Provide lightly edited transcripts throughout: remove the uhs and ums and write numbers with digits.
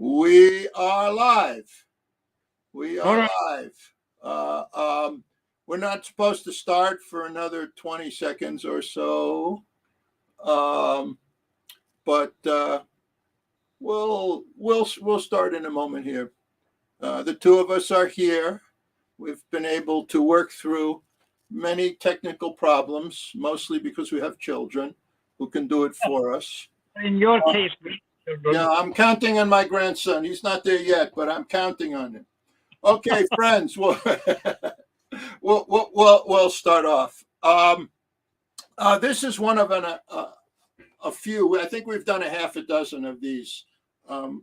We are live. We All are right. live. We're not supposed to start for another 20 seconds or so, but we'll start in a moment here. The two of us are here. We've been able to work through many technical problems, mostly because we have children who can do it for us. In your case, Yeah, I'm counting on my grandson. He's not there yet, but I'm counting on him. Okay, friends, we'll start off. This is one of a few. I think we've done a half a dozen of these.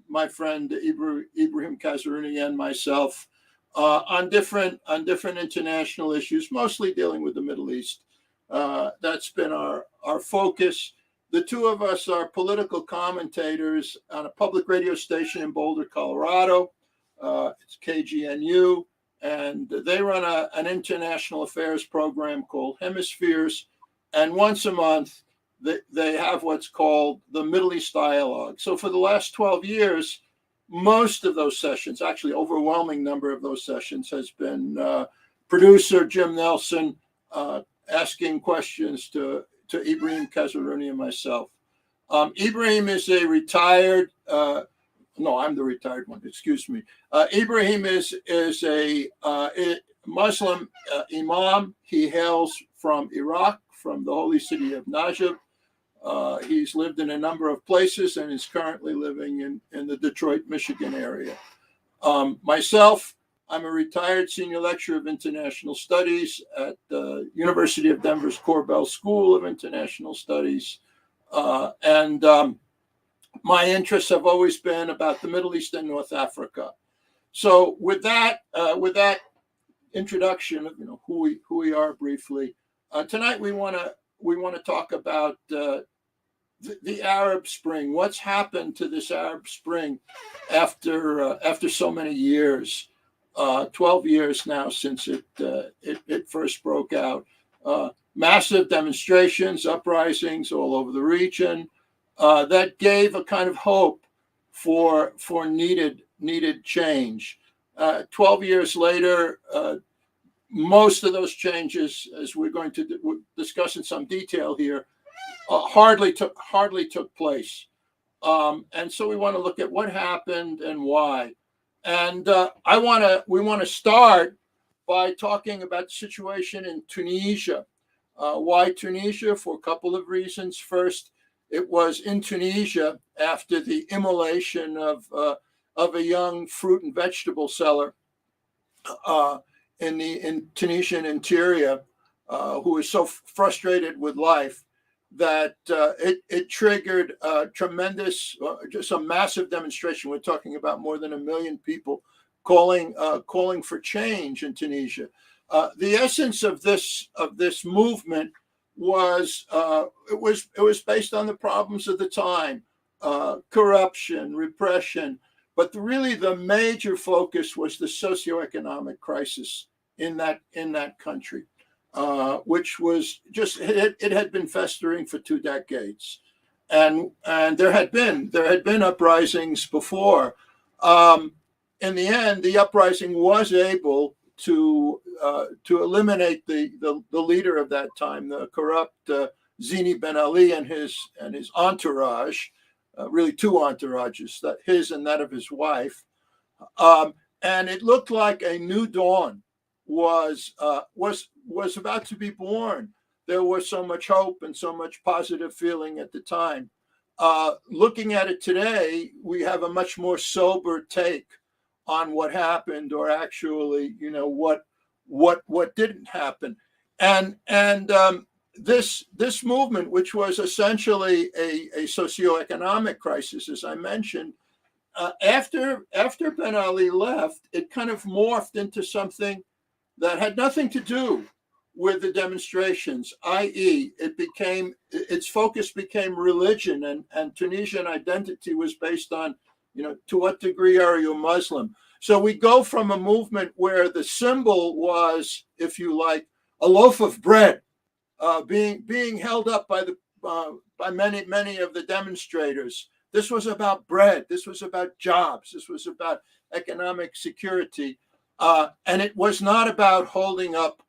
My friend Ibrahim Kazerooni and myself on different international issues, mostly dealing with the Middle East. That's been our focus. The two of us are political commentators on a public radio station in Boulder, Colorado. It's KGNU, and they run an international affairs program called Hemispheres. And once a month, they have what's called the Middle East Dialogue. So for the last 12 years, most of those sessions, actually overwhelming number of those sessions, has been producer Jim Nelson asking questions to Ibrahim Kazerooni and myself. Ibrahim is a retired, no, I'm the retired one, excuse me. Ibrahim is a Muslim imam. He hails from Iraq, from the holy city of Najib. He's lived in a number of places and is currently living in the Detroit, Michigan area. Myself, I'm a retired senior lecturer of international studies at the University of Denver's Corbell School of International Studies. And my interests have always been about the Middle East and North Africa. So with that introduction of who we are briefly, tonight we want to talk about the Arab Spring. What's happened to this Arab Spring after so many years? 12 years now since it first broke out. Massive demonstrations, uprisings all over the region that gave a kind of hope for needed change. 12 years later, most of those changes, as we're going to discuss in some detail here, hardly took place. And so we want to look at what happened and why. And we want to start by talking about the situation in Tunisia. Why Tunisia? For a couple of reasons. First, it was in Tunisia after the immolation of a young fruit and vegetable seller in Tunisian interior, who was so frustrated with life that it triggered tremendous, just a massive demonstration. We're talking about more than 1 million people calling for change in Tunisia. The essence of this movement was it was based on the problems of the time, corruption, repression, but really the major focus was the socioeconomic crisis in that country. Which was just it had been festering for 2 decades, and there had been uprisings before. In the end, the uprising was able to eliminate the leader of that time, the corrupt Zini Ben Ali and his entourage, really 2 entourages, that his and that of his wife, and it looked like a new dawn was about to be born. There was so much hope and so much positive feeling at the time. Looking at it today, we have a much more sober take on what happened, or actually, what didn't happen. And this movement, which was essentially a socioeconomic crisis, as I mentioned, after Ben Ali left, it kind of morphed into something that had nothing to do with the demonstrations, i.e., its focus became religion, and Tunisian identity was based on, to what degree are you a Muslim? So we go from a movement where the symbol was, if you like, a loaf of bread, being held up by many of the demonstrators, This was about bread. This was about jobs. This was about economic security. And it was not about holding up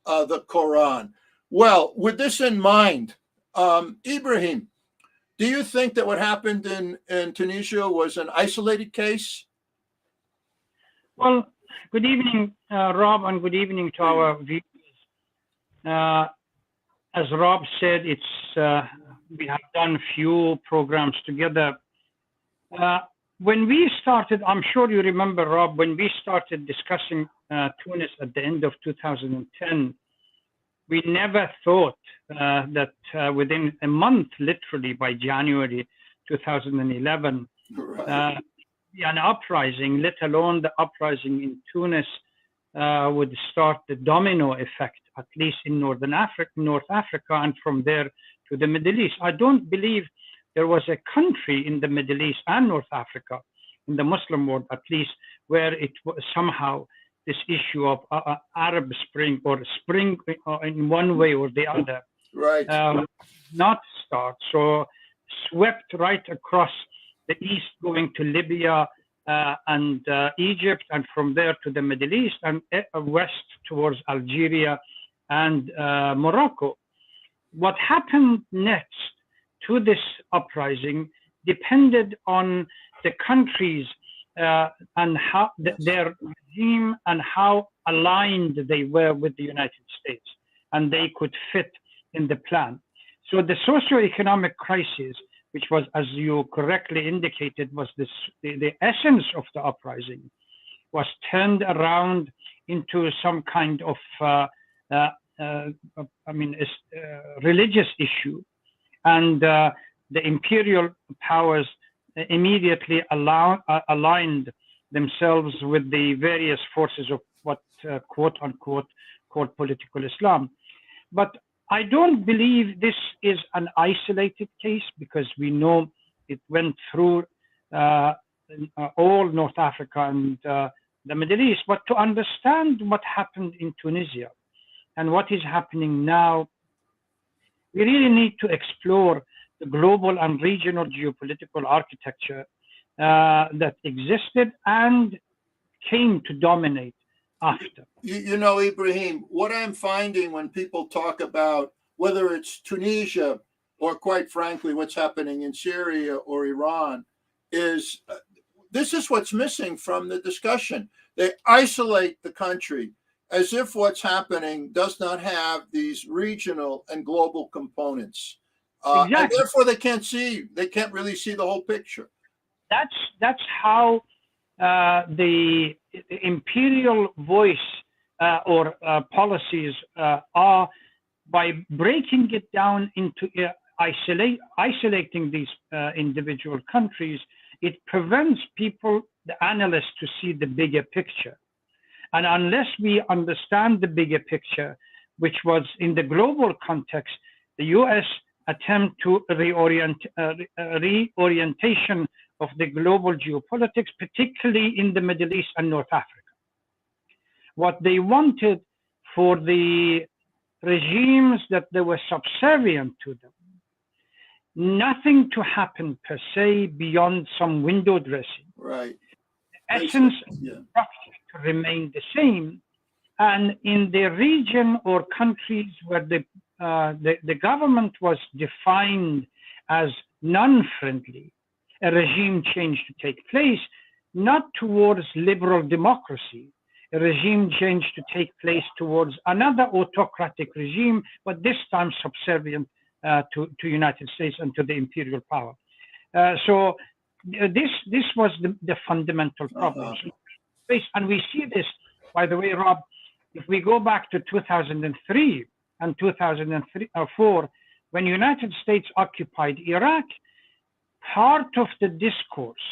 the Quran. Well, with this in mind, Ibrahim, do you think that what happened in Tunisia was an isolated case? Well, good evening, Rob, and good evening to our viewers. As Rob said, we have done few programs together. When we started, I'm sure you remember, Rob, when we started discussing Tunis at the end of 2010, we never thought that within a month, literally by January 2011, Right. an uprising, let alone the uprising in Tunis, would start the domino effect, at least in North Africa, and from there to the Middle East. I don't believe there was a country in the Middle East and North Africa, in the Muslim world at least, where it was somehow this issue of Arab Spring or Spring in one way or the other, Right. not start. So swept right across the east, going to Libya and Egypt, and from there to the Middle East, and west towards Algeria and Morocco. What happened next to this uprising depended on the countries and how their regime and how aligned they were with the United States, and they could fit in the plan. So the socioeconomic crisis, which was, as you correctly indicated, was the essence of the uprising, was turned around into some kind of religious issue, and the imperial powers immediately aligned themselves with the various forces of what quote unquote called political Islam. But I don't believe this is an isolated case, because we know it went through all North Africa and the Middle East. But to understand what happened in Tunisia and what is happening now, we really need to explore the global and regional geopolitical architecture that existed and came to dominate after. You know, Ibrahim, what I'm finding when people talk about whether it's Tunisia or, quite frankly, what's happening in Syria or Iran is this is what's missing from the discussion. They isolate the country as if what's happening does not have these regional and global components. Exactly. And therefore they can't really see the whole picture. That's how the imperial voice or policies are, by breaking it down into isolating these individual countries. It prevents people, the analysts, to see the bigger picture. And unless we understand the bigger picture, which was in the global context, the U.S. attempt to reorientation of the global geopolitics, particularly in the Middle East and North Africa. What they wanted for the regimes that they were subservient to them, nothing to happen per se beyond some window dressing. Right. The essence of the structure to remain the same. And in the region or countries where the government was defined as non-friendly, a regime change to take place, not towards liberal democracy, a regime change to take place towards another autocratic regime, but this time subservient to United States and to the imperial power. So this was the fundamental problem. And we see this, by the way, Rob, if we go back to 2003 and 2004, when United States occupied Iraq, part of the discourse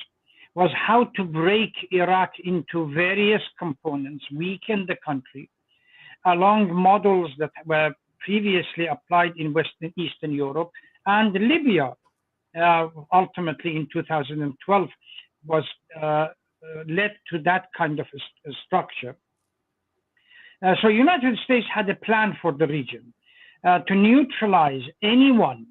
was how to break Iraq into various components, weaken the country, along models that were previously applied in Western Eastern Europe. And Libya, ultimately in 2012, was led to that kind of a structure. So United States had a plan for the region to neutralize anyone,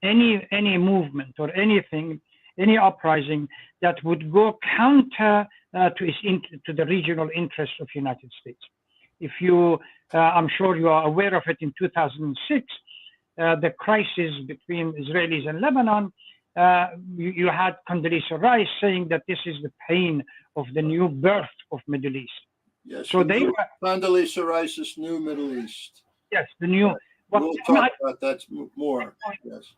any movement or anything any uprising that would go counter to the regional interests of the United States. If you, I'm sure you are aware of it, in 2006, the crisis between Israelis and Lebanon, you had Condoleezza Rice saying that this is the pain of the new birth of Middle East. Yes, so they were Condoleezza Rice's new Middle East. Yes, the new. Right. We'll talk about that more. Yes.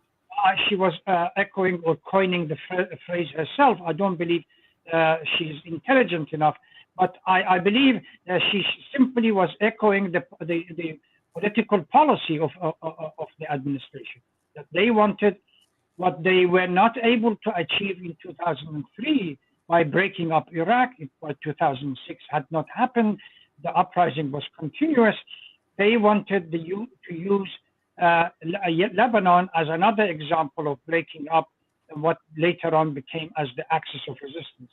She was echoing or coining the phrase herself. I don't believe she's intelligent enough, but I believe she simply was echoing the political policy of the administration, that they wanted what they were not able to achieve in 2003 by breaking up Iraq. By 2006 had not happened. The uprising was continuous. They wanted to use Lebanon as another example of breaking up what later on became as the axis of resistance.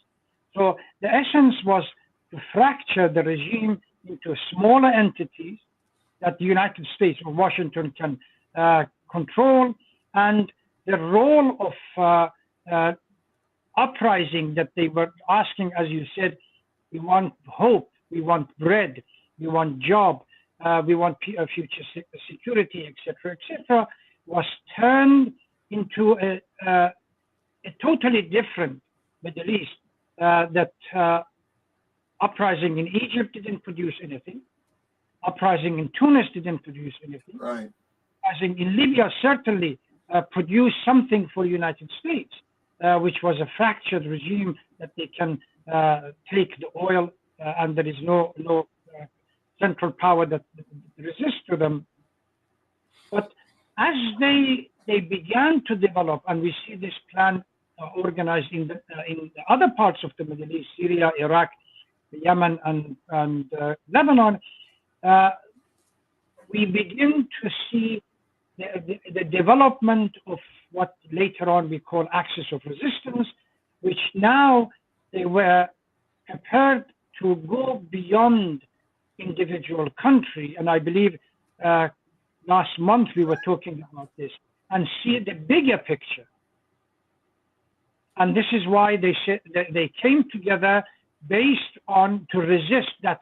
So the essence was to fracture the regime into smaller entities that the United States or Washington can control, and the role of uprising that they were asking, as you said, we want hope, we want bread, we want job, we want future security, etc., was turned into a totally different Middle East. That uprising in Egypt didn't produce anything. Uprising in Tunis didn't produce anything. Right. Uprising in Libya certainly produced something for the United States, which was a fractured regime that they can take the oil and there is no central power that resists to them. But as they began to develop, and we see this plan organized in the other parts of the Middle East, Syria, Iraq, Yemen, and Lebanon, we begin to see the development of what later on we call axis of resistance, which now they were prepared to go beyond individual country. And I believe last month we were talking about this, and see the bigger picture. And this is why they came together based on to resist that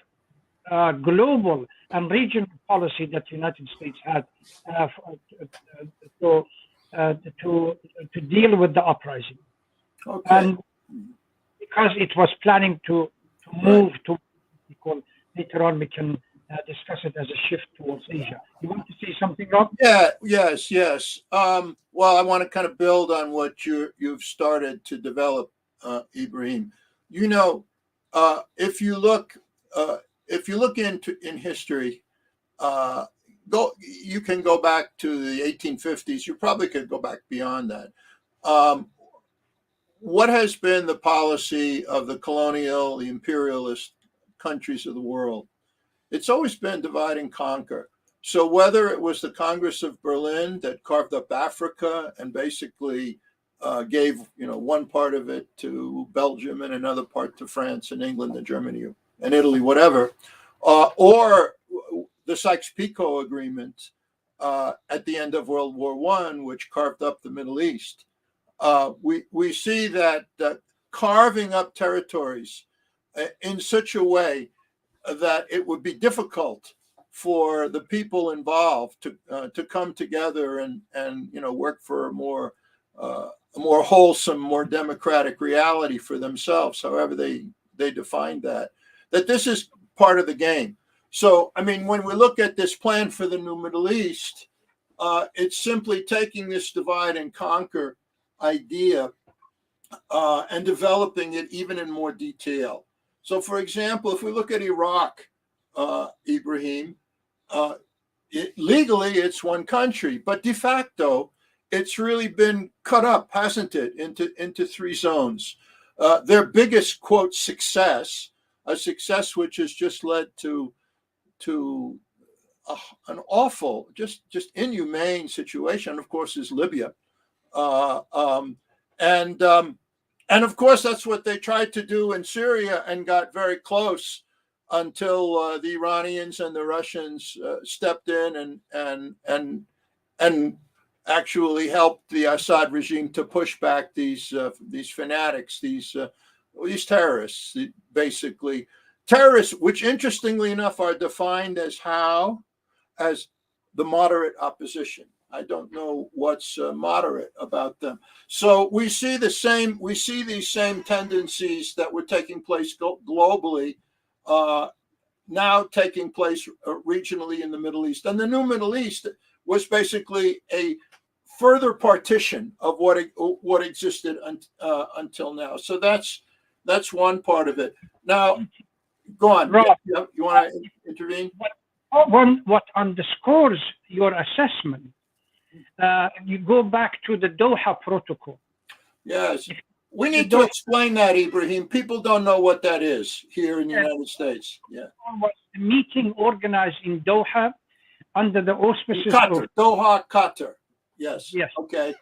global and regional policy that the United States had to deal with the uprising. Okay. And because it was planning to move to what we call, later on we can discuss it as a shift towards Asia. You want to say something, Rob? Yeah. Yes. Well, I want to kind of build on what you've started to develop, Ibrahim. You know, if you look in history, you can go back to the 1850s. You probably could go back beyond that. What has been the policy of the colonial, the imperialist countries of the world? It's always been divide and conquer. So whether it was the Congress of Berlin that carved up Africa and basically gave one part of it to Belgium and another part to France and England and Germany and Italy, whatever, or the Sykes-Picot Agreement at the end of World War I, which carved up the Middle East, we see that carving up territories in such a way that it would be difficult for the people involved to come together and work for a more wholesome, more democratic reality for themselves, however they defined that this is part of the game. So, I mean, when we look at this plan for the new Middle East, it's simply taking this divide and conquer idea and developing it even in more detail. So, for example, if we look at Iraq, Ibrahim, legally it's one country, but de facto it's really been cut up, hasn't it, into three zones. Their biggest, quote, success, a success which has just led to an awful, just inhumane situation, of course, is Libya. And of course, that's what they tried to do in Syria and got very close until the Iranians and the Russians stepped in and actually helped the Assad regime to push back these fanatics, these terrorists, basically terrorists, which interestingly enough are defined as as the moderate opposition. I don't know what's moderate about them. So we see these same tendencies that were taking place globally, now taking place regionally in the Middle East. And the new Middle East was basically a further partition of what existed until now. So that's one part of it. Now, go on. Rob, you want to intervene? What underscores your assessment, you go back to the Doha Protocol. Yes. We need to explain that, Ibrahim. People don't know what that is here in the United States. Yeah. Was a meeting organized in Doha under the auspices Qatar, of Doha, Qatar. Yes. Yes. Okay.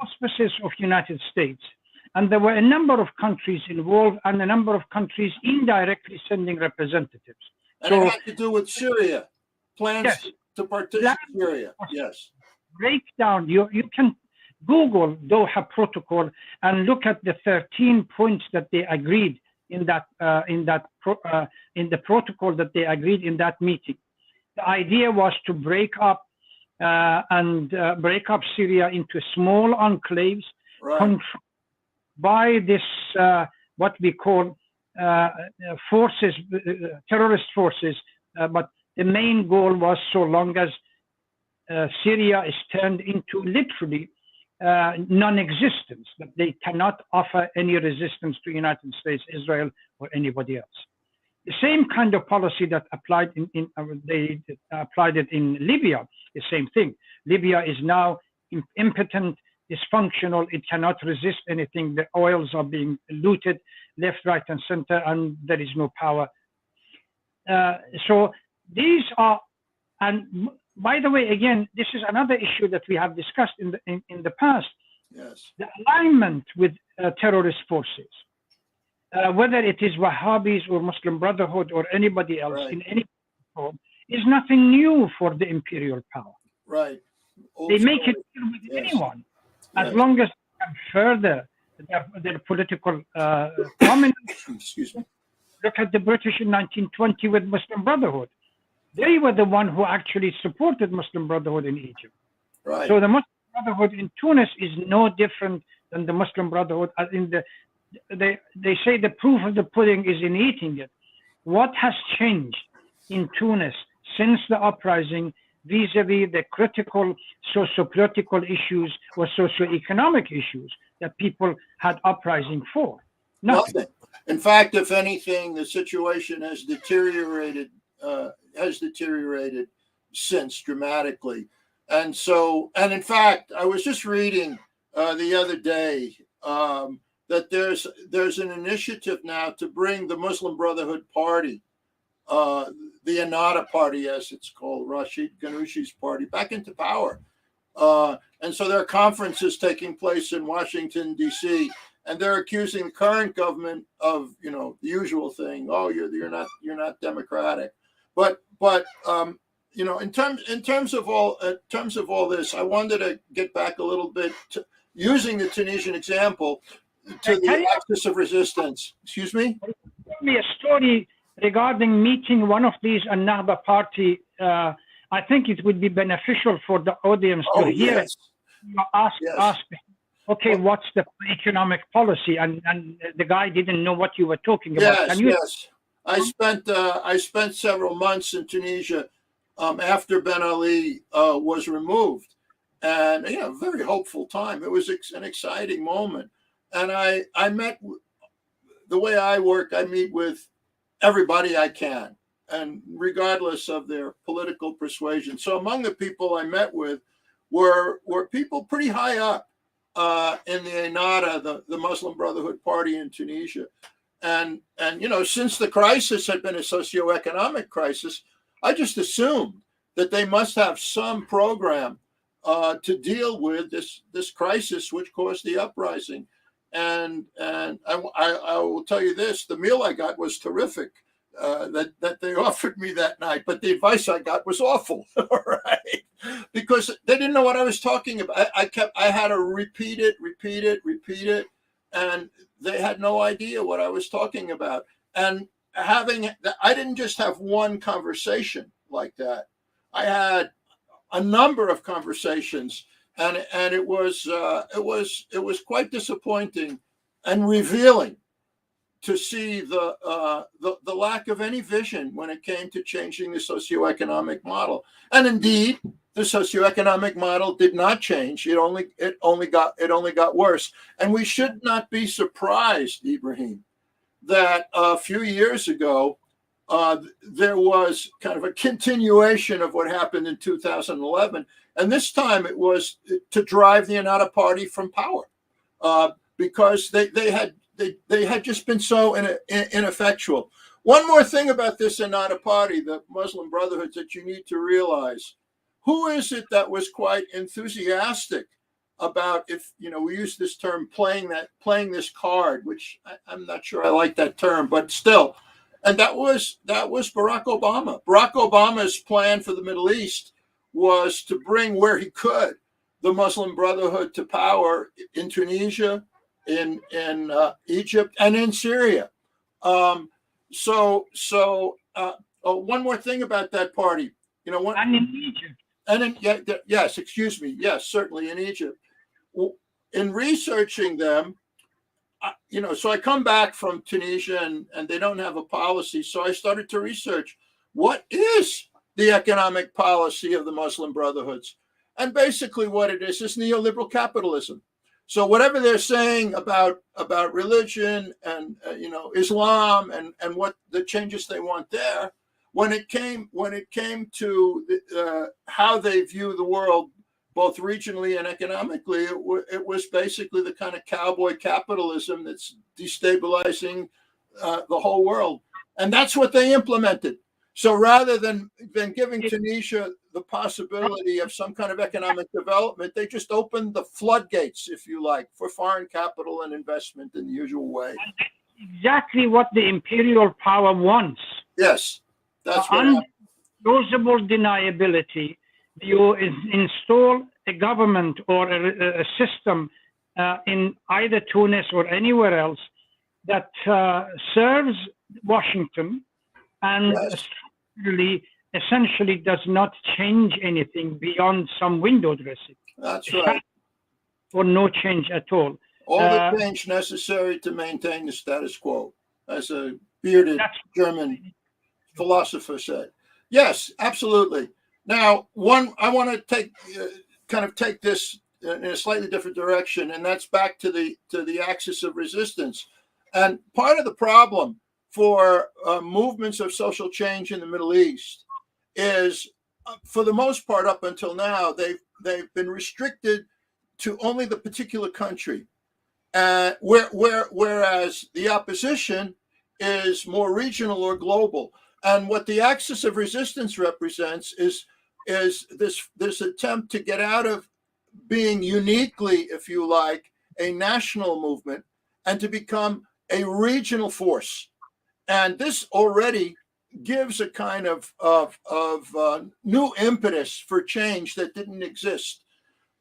Auspices of United States. And there were a number of countries involved and a number of countries indirectly sending representatives. And it had to do with Syria, plans to partition Syria. Yes. Breakdown. You can Google Doha Protocol and look at the 13 points that they agreed in the protocol that they agreed in that meeting. The idea was to break up Syria into small enclaves, controlled by this what we call forces, terrorist forces. But the main goal was, so long as Syria is turned into literally non-existence, that they cannot offer any resistance to United States, Israel, or anybody else. The same kind of policy that applied they applied it in Libya, the same thing. Libya is now impotent, dysfunctional, it cannot resist anything. The oils are being looted left, right, and center, and there is no power. So these are, and by the way, again, this is another issue that we have discussed in the past. Yes. The alignment with terrorist forces, whether it is Wahhabis or Muslim Brotherhood or anybody else in any form, is nothing new for the imperial power. Right. They make it with anyone, as long as they can further their political prominence. Excuse me. Look at the British in 1920 with Muslim Brotherhood. They were the one who actually supported Muslim Brotherhood in Egypt. Right. So the Muslim Brotherhood in Tunis is no different than the Muslim Brotherhood they say the proof of the pudding is in eating it. What has changed in Tunis since the uprising vis-a-vis the critical socio-political issues or socio-economic issues that people had uprising for? Nothing. In fact, if anything, the situation has deteriorated since dramatically. And in fact, I was just reading the other day that there's an initiative now to bring the Muslim Brotherhood Party, the Ennahda Party, as it's called, Rashid Ghanouchi's party, back into power. And so there are conferences taking place in Washington, D.C., and they're accusing the current government of, the usual thing. Oh, you're not democratic. But in terms of all this, I wanted to get back a little bit to using the Tunisian example to the axis of resistance. Excuse me? Tell me a story regarding meeting one of these Ennahda party. I think it would be beneficial for the audience to hear it. Ask, okay, what's the economic policy? And the guy didn't know what you were talking about. Yes. I spent several months in Tunisia after Ben Ali was removed, and very hopeful time. It was an exciting moment, and I met. The way I work, I meet with everybody I can, and regardless of their political persuasion. So among the people I met with were people pretty high up in the Ennahda, the Muslim Brotherhood Party in Tunisia. And since the crisis had been a socioeconomic crisis, I just assumed that they must have some program to deal with this crisis which caused the uprising. And I will tell you this: the meal I got was terrific. that they offered me that night, but the advice I got was awful. All right, because they didn't know what I was talking about. I had to repeat it, and they had no idea what I was talking about. And I didn't just have one conversation like that. I had a number of conversations, and it was quite disappointing and revealing to see the lack of any vision when it came to changing the socioeconomic model. And indeed, the socioeconomic model did not change. It only got worse. And we should not be surprised, Ibrahim, that a few years ago there was kind of a continuation of what happened in 2011, and this time it was to drive the Ennahda Party from power because they had just been so ineffectual. One more thing about this Ennahda Party, the Muslim Brotherhoods, that you need to realize: who is it that was quite enthusiastic about, if we use this term, playing this card, which I'm not sure I like that term, but still, and that was Barack Obama. Barack Obama's plan for the Middle East was to bring where he could the Muslim Brotherhood to power in Tunisia, in Egypt, and in Syria. One more thing about that party, and in Egypt. And yes, excuse me, yes, certainly in Egypt. In researching them, so I come back from Tunisia and they don't have a policy. So I started to research what is the economic policy of the Muslim Brotherhoods. And basically what it is neoliberal capitalism. So whatever they're saying about religion and Islam and what the changes they want there, when it came to how they view the world, both regionally and economically, it was basically the kind of cowboy capitalism that's destabilizing the whole world, and that's what they implemented. So rather than giving Tunisia the possibility of some kind of economic development, they just opened the floodgates, if you like, for foreign capital and investment in the usual way. Exactly what the imperial power wants. Yes, that's right. Plausible deniability. You install a government or a system in either Tunis or anywhere else that serves Washington and essentially does not change anything beyond some window dressing. That's right. Or no change at all. All the change necessary to maintain the status quo, as a bearded German philosopher said. Yes, absolutely. Now, I want to take this in a slightly different direction, and that's back to the axis of resistance. And part of the problem for movements of social change in the Middle East is, for the most part, up until now, they've been restricted to only the particular country, whereas the opposition is more regional or global. And what the axis of resistance represents is this attempt to get out of being uniquely, if you like, a national movement and to become a regional force. And this already gives a kind of new impetus for change that didn't exist.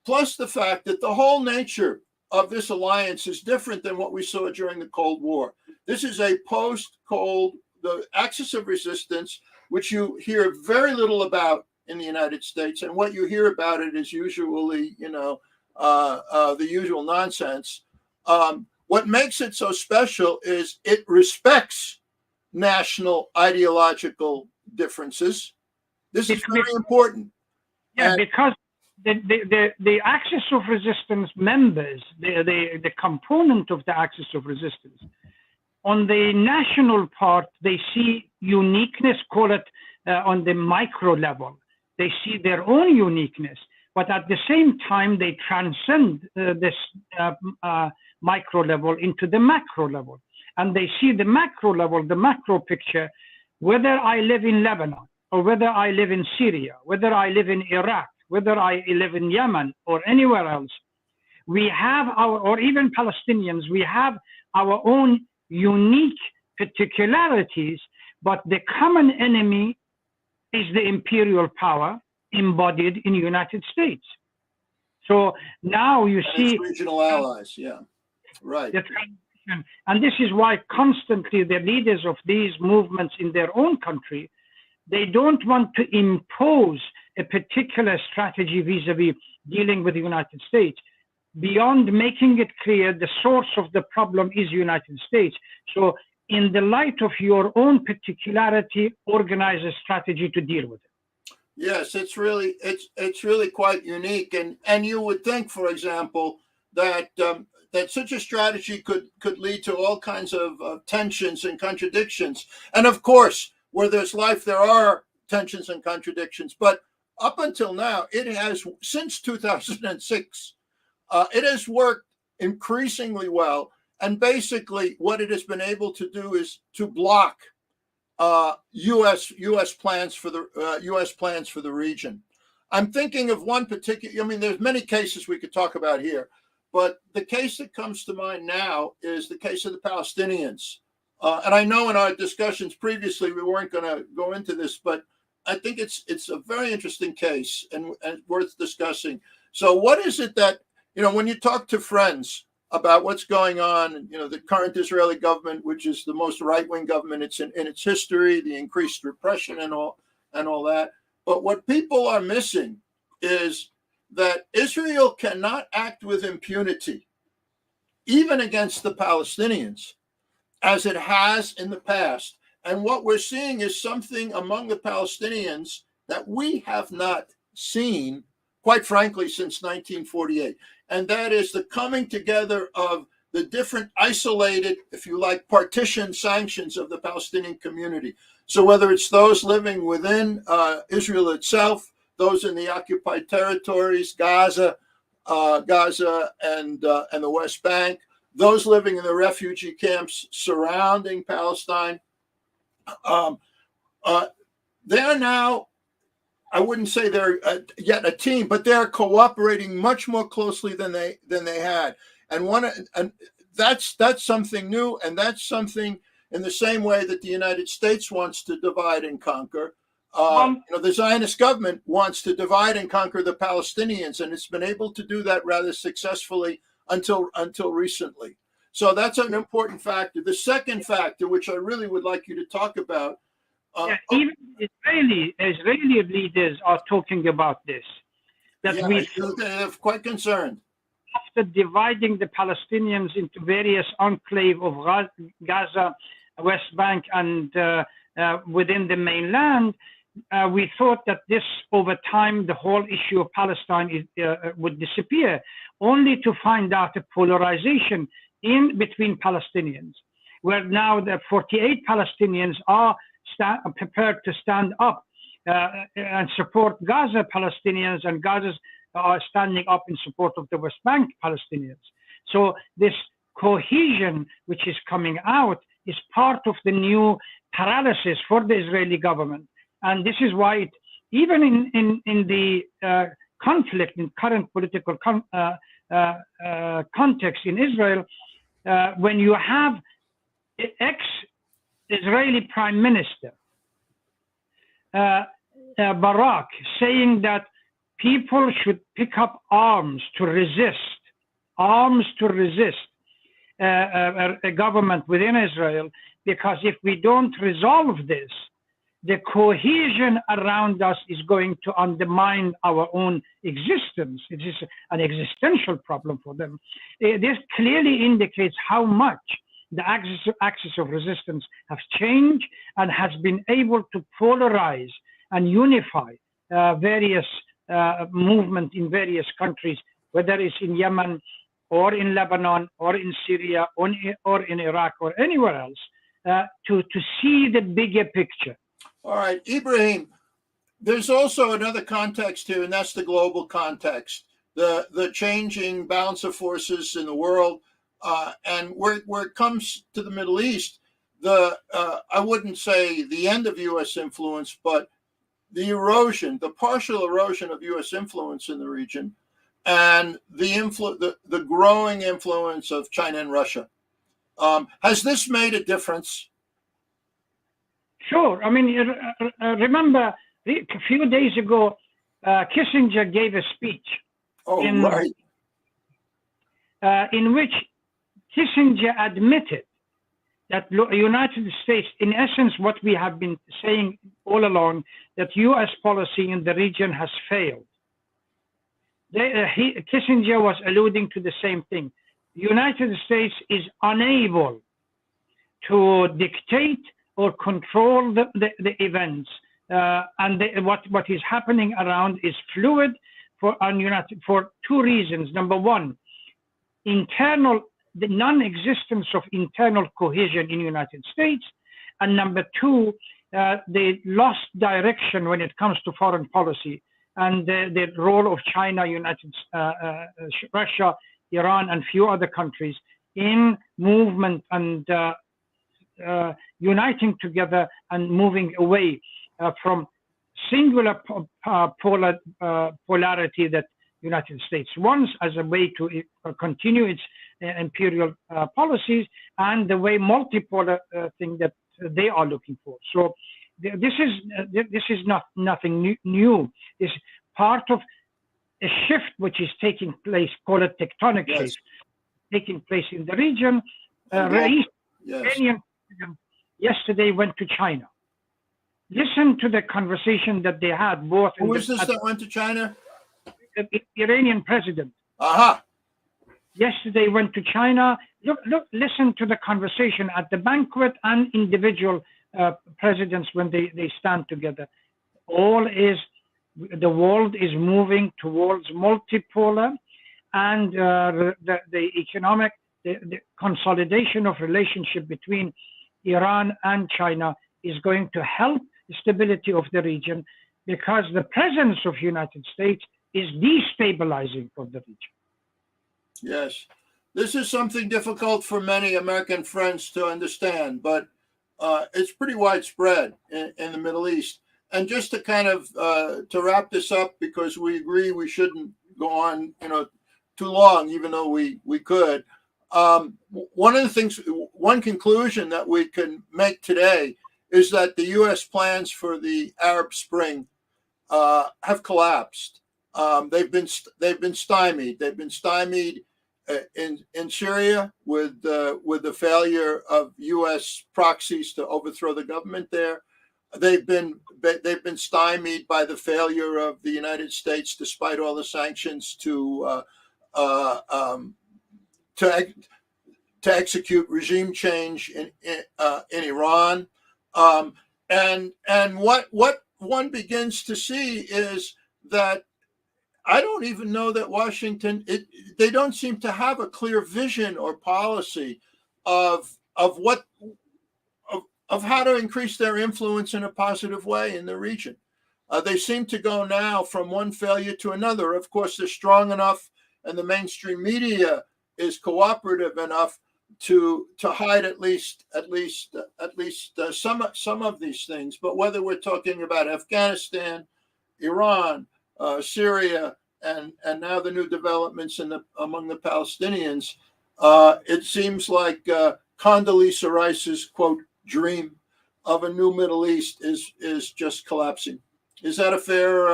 Plus the fact that the whole nature of this alliance is different than what we saw during the Cold War. This is a post-Cold, the axis of resistance, which you hear very little about in the United States, and what you hear about it is usually, the usual nonsense. What makes it so special is it respects national ideological differences. This is very important. Yeah, because the axis of resistance members, the component of the axis of resistance, on the national part, they see uniqueness, call it on the micro level. They see their own uniqueness, but at the same time, they transcend this micro level into the macro level. And they see the macro level, the macro picture, whether I live in Lebanon, or whether I live in Syria, whether I live in Iraq, whether I live in Yemen or anywhere else, we have or even Palestinians, we have our own unique particularities, but the common enemy is the imperial power embodied in the United States. So now you see its regional allies, yeah, right. The transition, and this is why constantly the leaders of these movements in their own country, they don't want to impose a particular strategy vis-a-vis dealing with the United States, beyond making it clear the source of the problem is United States. So in the light of your own particularity, organize a strategy to deal with it. Yes, it's really quite unique, and you would think, for example, that that such a strategy could lead to all kinds of tensions and contradictions. And of course, where there's life, there are tensions and contradictions. But up until now, it has, since 2006, it has worked increasingly well. And basically, what it has been able to do is to block U.S. plans for the region. I'm thinking of one particular. I mean, there's many cases we could talk about here, but the case that comes to mind now is the case of the Palestinians. And I know in our discussions previously we weren't going to go into this, but I think it's a very interesting case and worth discussing. So, what is it that, when you talk to friends about what's going on, the current Israeli government, which is the most right-wing government in its history, the increased repression and all that. But what people are missing is that Israel cannot act with impunity, even against the Palestinians, as it has in the past. And what we're seeing is something among the Palestinians that we have not seen, quite frankly, since 1948. And that is the coming together of the different isolated, if you like, partition sanctions of the Palestinian community. So whether it's those living within Israel itself, those in the occupied territories, Gaza and the West Bank, those living in the refugee camps surrounding Palestine, they are now, I wouldn't say they're yet a team, but they're cooperating much more closely than they had. And that's something new, and that's something in the same way that the United States wants to divide and conquer. The Zionist government wants to divide and conquer the Palestinians, and it's been able to do that rather successfully until recently. So that's an important factor. The second factor, which I really would like you to talk about. Even Israeli leaders are talking about this. They're quite concerned. After dividing the Palestinians into various enclaves of Gaza, West Bank, and within the mainland, we thought that this, over time, the whole issue of Palestine would disappear, only to find out a polarization in between Palestinians, where now the 48 Palestinians are prepared to stand up and support Gaza Palestinians, and Gaza's are standing up in support of the West Bank Palestinians. So this cohesion which is coming out is part of the new paralysis for the Israeli government. And this is why even in the conflict, in current political context in Israel, when you have ex-Israeli Prime Minister Barak saying that people should pick up arms to resist a government within Israel, because if we don't resolve this, the cohesion around us is going to undermine our own existence. It is an existential problem for them. This clearly indicates how much the axis of resistance has changed and has been able to polarize and unify various movements in various countries, whether it's in Yemen or in Lebanon or in Syria or in Iraq or anywhere else, to see the bigger picture. All right, Ibrahim, there's also another context here, and that's the global context, the changing balance of forces in the world, and where it comes to the Middle East, I wouldn't say the end of U.S. influence, but the partial erosion of U.S. influence in the region, and the growing influence of China and Russia. Has this made a difference? Sure. I mean, remember a few days ago, Kissinger gave a speech Oh, in, right. In which Kissinger admitted that United States, in essence, what we have been saying all along, that U.S. policy in the region has failed. Kissinger was alluding to the same thing. The United States is unable to dictate or control the events, and what is happening around is fluid for two reasons. Number one, the non-existence of internal cohesion in the United States, and number two, the lost direction when it comes to foreign policy and the role of China, Russia, Iran, and few other countries in movement and uniting together and moving away from singular polarity that United States wants as a way to continue its imperial policies, and the way multipolar thing that they are looking for. So this is not nothing new. It's part of a shift which is taking place, call it tectonic shift, taking place in the region. Iranian president yesterday went to China. Listen to the conversation that they had both. Who was this that went to China? Iranian president. Aha. Yesterday went to China. Listen to the conversation at the banquet and individual presidents when they stand together. The world is moving towards multipolar, and the economic the consolidation of relationship between Iran and China is going to help the stability of the region, because the presence of United States is destabilizing for the region. Yes, this is something difficult for many American friends to understand, but it's pretty widespread in the Middle East. And just to kind of to wrap this up, because we agree we shouldn't go on, too long, even though we could. One conclusion that we can make today is that the U.S. plans for the Arab Spring have collapsed. They've been stymied. They've been stymied in Syria with the failure of U.S. proxies to overthrow the government there. They've been stymied by the failure of the United States, despite all the sanctions, to execute regime change in Iran. And what one begins to see is that I don't even know that Washington, they don't seem to have a clear vision or policy of how to increase their influence in a positive way in the region. They seem to go now from one failure to another. Of course, they're strong enough, and the mainstream media is cooperative enough to hide at least some of these things. But whether we're talking about Afghanistan, Iran, Syria, and now the new developments among the Palestinians, it seems like Condoleezza Rice's quote dream of a new Middle East is just collapsing. Is that a fair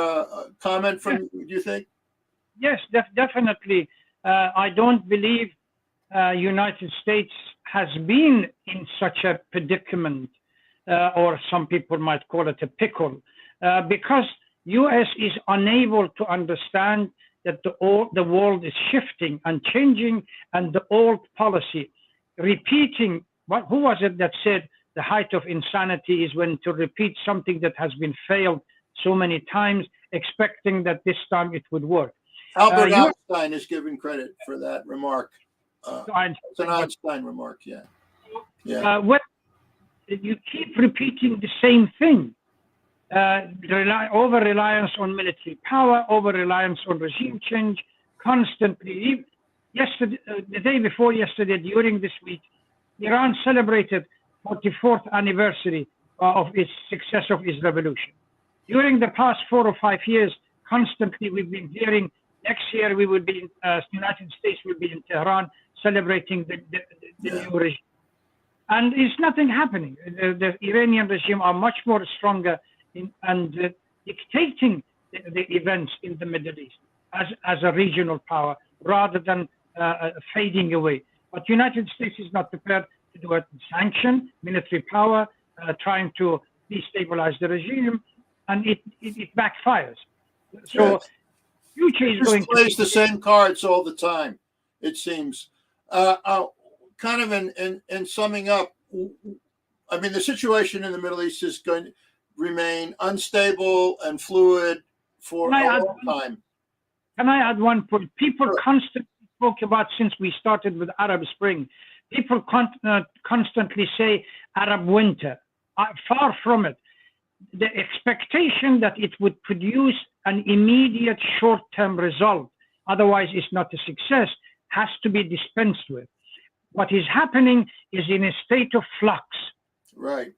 comment from you, do you think? Yes, definitely. I don't believe United States has been in such a predicament, or some people might call it a pickle, because U.S. is unable to understand that the world is shifting and changing, and the old policy, repeating, who was it that said the height of insanity is when to repeat something that has been failed so many times, expecting that this time it would work. Albert Einstein is given credit for that remark. It's an Einstein remark, yeah. When you keep repeating the same thing, over-reliance on military power, over-reliance on regime change, constantly. Yesterday, the day before yesterday, during this week, Iran celebrated 44th anniversary of its success of its revolution. During the past 4 or 5 years, constantly we've been hearing next year we will be in United States will be in Tehran celebrating the new regime. and it's nothing happening. The Iranian regime are much more stronger and dictating the events in the Middle East as a regional power rather than fading away. But the United States is not prepared to do a sanction, military power, trying to destabilize the regime, and it backfires. So Yes. future is going Just plays to the same cards all the time, it seems. Kind of in summing up, I mean, the situation in the Middle East is going to remain unstable and fluid for a long time. Can I add one point? People Sure. constantly talk about, since we started with Arab Spring, people constantly say Arab winter. Far from it. The expectation that it would produce an immediate short-term result, otherwise it's not a success, has to be dispensed with. What is happening is in a state of flux. Right.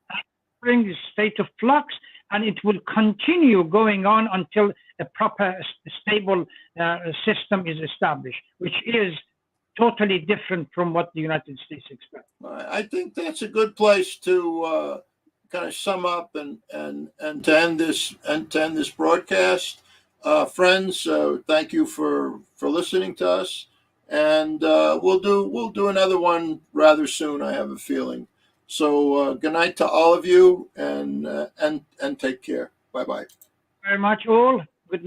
Spring is a state of flux, and it will continue going on until a proper, stable system is established, which is totally different from what the United States expects. I think that's a good place to kind of sum up and to end this broadcast. Friends, thank you for listening to us, and we'll do another one rather soon, I have a feeling. So good night to all of you, and take care. Bye bye. Very much all.